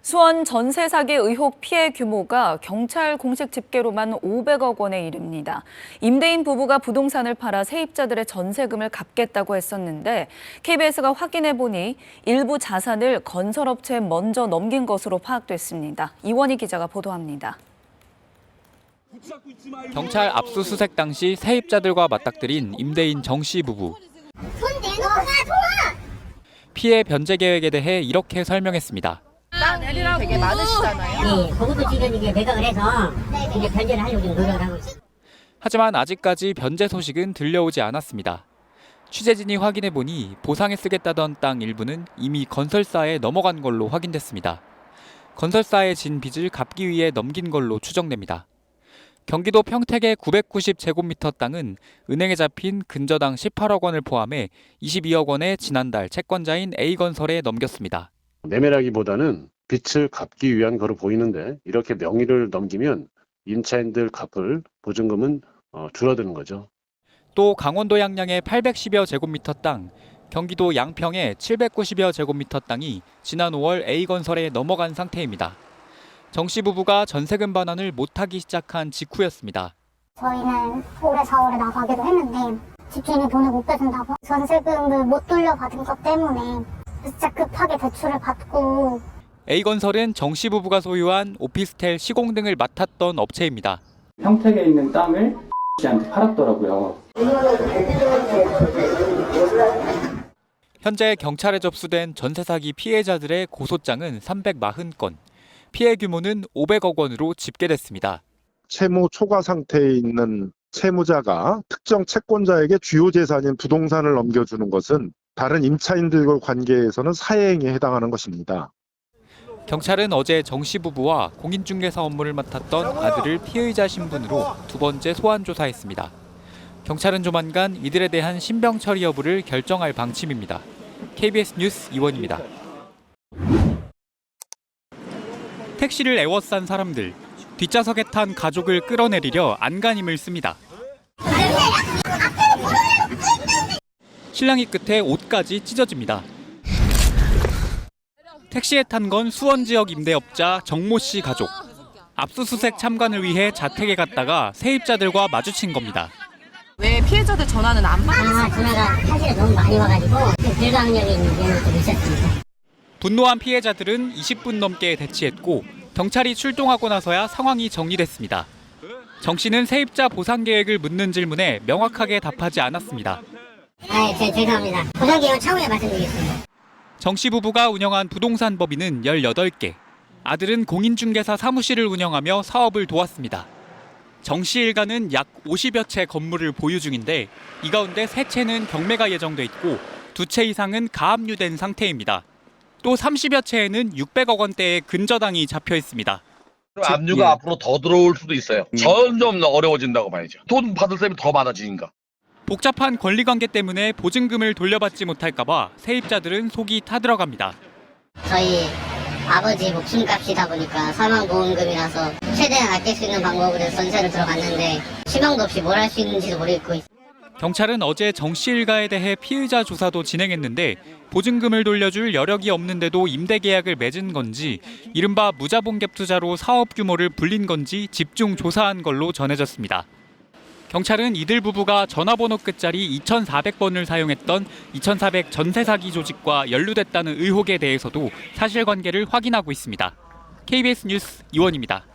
수원 전세 사기 의혹 피해 규모가 경찰 공식 집계로만 500억 원에 이릅니다. 임대인 부부가 부동산을 팔아 세입자들의 전세금을 갚겠다고 했었는데 KBS가 확인해 보니 일부 자산을 건설업체에 먼저 넘긴 것으로 파악됐습니다. 이원희 기자가 보도합니다. 경찰 압수수색 당시 세입자들과 맞닥뜨린 임대인 정 씨 부부. 돈 내놓아! 피해 변제 계획에 대해 이렇게 설명했습니다. 땅 내리라고 되게 많으시잖아요. 네, 그것도 지금 이게 매각을 해서 이제 변제를 하려고 지금 노력을 하고 있어요. 하지만 아직까지 변제 소식은 들려오지 않았습니다. 취재진이 확인해 보니 보상에 쓰겠다던 땅 일부는 이미 건설사에 넘어간 걸로 확인됐습니다. 건설사에 진 빚을 갚기 위해 넘긴 걸로 추정됩니다. 경기도 평택의 990제곱미터 땅은 은행에 잡힌 근저당 18억 원을 포함해 22억 원에 지난달 채권자인 A건설에 넘겼습니다. 매매라기보다는 빚을 갚기 위한 거로 보이는데 이렇게 명의를 넘기면 임차인들 갚을 보증금은 줄어드는 거죠. 또 강원도 양양의 810여 제곱미터 땅, 경기도 양평의 790여 제곱미터 땅이 지난 5월 A건설에 넘어간 상태입니다. 정 씨 부부가 전세금 반환을 못하기 시작한 직후였습니다. 저희는 올해 4월에 나가기로 했는데 집주인이 돈을 못 빼준다고 전세금을 못 돌려받은 것 때문에 진짜 급하게 대출을 받고. A건설은 정 씨 부부가 소유한 오피스텔 시공 등을 맡았던 업체입니다. 평택에 있는 땅을 씨한테 팔았더라고요. 현재 경찰에 접수된 전세 사기 피해자들의 고소장은 340건, 피해 규모는 500억 원으로 집계됐습니다. 채무 초과 상태에 있는 채무자가 특정 채권자에게 주요 재산인 부동산을 넘겨주는 것은 다른 임차인들과 관계에서는 사해행위에 해당하는 것입니다. 경찰은 어제 정 씨 부부와 공인중개사 업무를 맡았던 아들을 피의자 신분으로 두 번째 소환 조사했습니다. 경찰은 조만간 이들에 대한 신병 처리 여부를 결정할 방침입니다. KBS 뉴스 이원입니다. 택시를 애워싼 사람들, 뒷좌석에 탄 가족을 끌어내리려 안간힘을 씁니다. 실랑이 끝에 옷까지 찢어집니다. 택시에 탄 건 수원 지역 임대업자 정모 씨 가족. 압수수색 참관을 위해 자택에 갔다가 세입자들과 마주친 겁니다. 왜 피해자들 전화는 안 받았어요? 전화가 사실은 너무 많이 와가지고 불가항력이 있는 경우도 좀 있었습니다. 분노한 피해자들은 20분 넘게 대치했고 경찰이 출동하고 나서야 상황이 정리됐습니다. 정 씨는 세입자 보상 계획을 묻는 질문에 명확하게 답하지 않았습니다. 죄송합니다. 보상 계획은 차후에 말씀드리겠습니다. 정 씨 부부가 운영한 부동산 법인은 18개, 아들은 공인중개사 사무실을 운영하며 사업을 도왔습니다. 정 씨 일가는 약 50여 채 건물을 보유 중인데 이 가운데 3채는 경매가 예정돼 있고 2채 이상은 가압류된 상태입니다. 또 30여 채에는 600억 원대의 근저당이 잡혀 있습니다. 압류가 앞으로 더 들어올 수도 있어요. 점점 어려워진다고 봐야죠. 돈 받을 사람이 더 많아지니까. 복잡한 권리관계 때문에 보증금을 돌려받지 못할까 봐 세입자들은 속이 타들어갑니다. 저희 아버지 목숨값이다 보니까 사망보험금이라서 최대한 아낄 수 있는 방법으로 전세를 들어갔는데 희망도 없이 뭘 할 수 있는지도 모르겠고. 경찰은 어제 정 씨 일가에 대해 피의자 조사도 진행했는데 보증금을 돌려줄 여력이 없는데도 임대 계약을 맺은 건지 이른바 무자본갭 투자로 사업 규모를 불린 건지 집중 조사한 걸로 전해졌습니다. 경찰은 이들 부부가 전화번호 끝자리 2400번을 사용했던 2400 전세 사기 조직과 연루됐다는 의혹에 대해서도 사실관계를 확인하고 있습니다. KBS 뉴스 이원입니다.